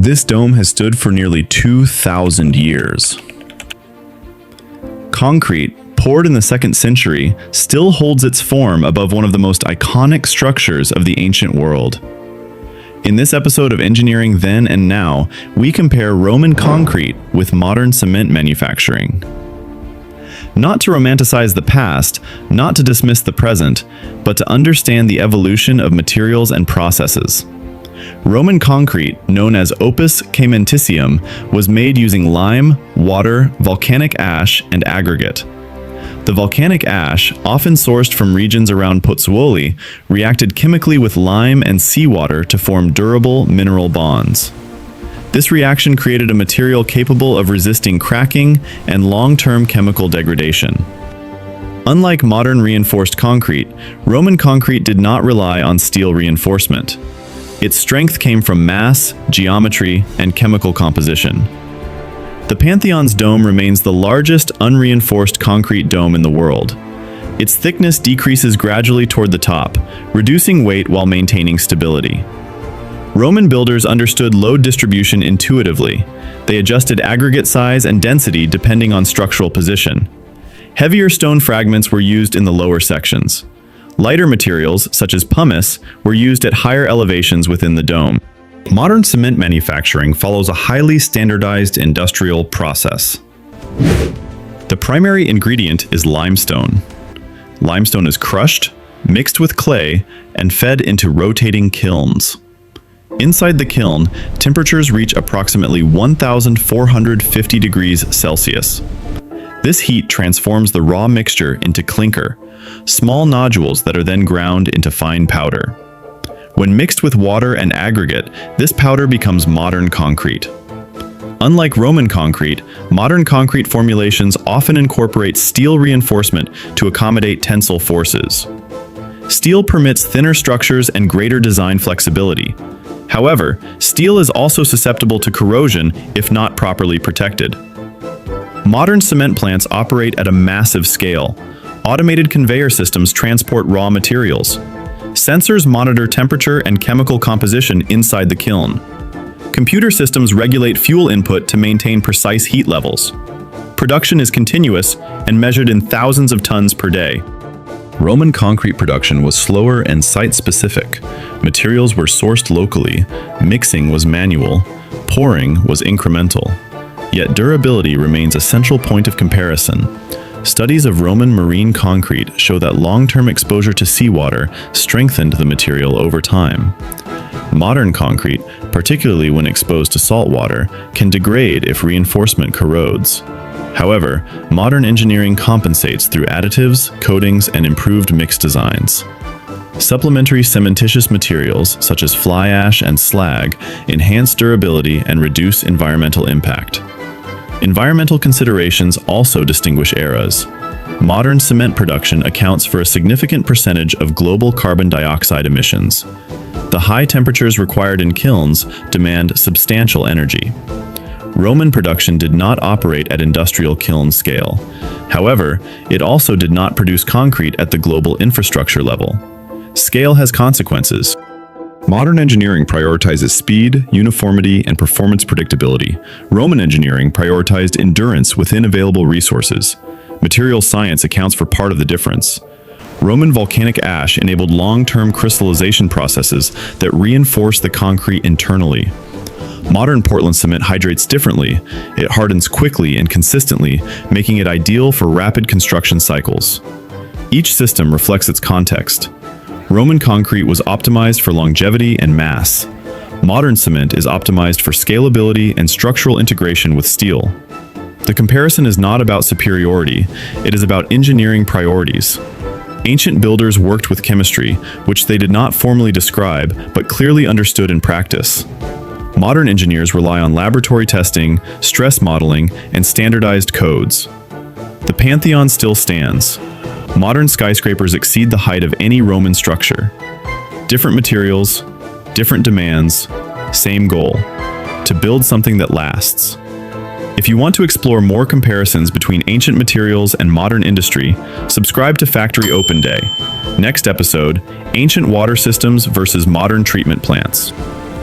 This dome has stood for nearly 2,000 years. Concrete, poured in the 2nd century, still holds its form above one of the most iconic structures of the ancient world. In this episode of Engineering Then and Now, we compare Roman concrete with modern cement manufacturing. Not to romanticize the past, not to dismiss the present, but to understand the evolution of materials and processes. Roman concrete, known as opus caementicium, was made using lime, water, volcanic ash, and aggregate. The volcanic ash, often sourced from regions around Pozzuoli, reacted chemically with lime and seawater to form durable mineral bonds. This reaction created a material capable of resisting cracking and long-term chemical degradation. Unlike modern reinforced concrete, Roman concrete did not rely on steel reinforcement. Its strength came from mass, geometry, and chemical composition. The Pantheon's dome remains the largest unreinforced concrete dome in the world. Its thickness decreases gradually toward the top, reducing weight while maintaining stability. Roman builders understood load distribution intuitively. They adjusted aggregate size and density depending on structural position. Heavier stone fragments were used in the lower sections. Lighter materials, such as pumice, were used at higher elevations within the dome. Modern cement manufacturing follows a highly standardized industrial process. The primary ingredient is limestone. Limestone is crushed, mixed with clay, and fed into rotating kilns. Inside the kiln, temperatures reach approximately 1,450 degrees Celsius. This heat transforms the raw mixture into clinker, small nodules that are then ground into fine powder. When mixed with water and aggregate, this powder becomes modern concrete. Unlike Roman concrete, modern concrete formulations often incorporate steel reinforcement to accommodate tensile forces. Steel permits thinner structures and greater design flexibility. However, steel is also susceptible to corrosion if not properly protected. Modern cement plants operate at a massive scale. Automated conveyor systems transport raw materials. Sensors monitor temperature and chemical composition inside the kiln. Computer systems regulate fuel input to maintain precise heat levels. Production is continuous and measured in thousands of tons per day. Roman concrete production was slower and site-specific. Materials were sourced locally, mixing was manual, pouring was incremental. Yet durability remains a central point of comparison. Studies of Roman marine concrete show that long-term exposure to seawater strengthened the material over time. Modern concrete, particularly when exposed to salt water, can degrade if reinforcement corrodes. However, modern engineering compensates through additives, coatings, and improved mix designs. Supplementary cementitious materials, such as fly ash and slag, enhance durability and reduce environmental impact. Environmental considerations also distinguish eras. Modern cement production accounts for a significant percentage of global carbon dioxide emissions. The high temperatures required in kilns demand substantial energy. Roman production did not operate at industrial kiln scale. However, it also did not produce concrete at the global infrastructure level. Scale has consequences. Modern engineering prioritizes speed, uniformity, and performance predictability. Roman engineering prioritized endurance within available resources. Material science accounts for part of the difference. Roman volcanic ash enabled long-term crystallization processes that reinforce the concrete internally. Modern Portland cement hydrates differently. It hardens quickly and consistently, making it ideal for rapid construction cycles. Each system reflects its context. Roman concrete was optimized for longevity and mass. Modern cement is optimized for scalability and structural integration with steel. The comparison is not about superiority, it is about engineering priorities. Ancient builders worked with chemistry, which they did not formally describe, but clearly understood in practice. Modern engineers rely on laboratory testing, stress modeling, and standardized codes. The Pantheon still stands. Modern skyscrapers exceed the height of any Roman structure. Different materials, different demands, same goal: to build something that lasts. If you want to explore more comparisons between ancient materials and modern industry, subscribe to Factory Open Day. Next episode: Ancient water systems versus modern treatment plants.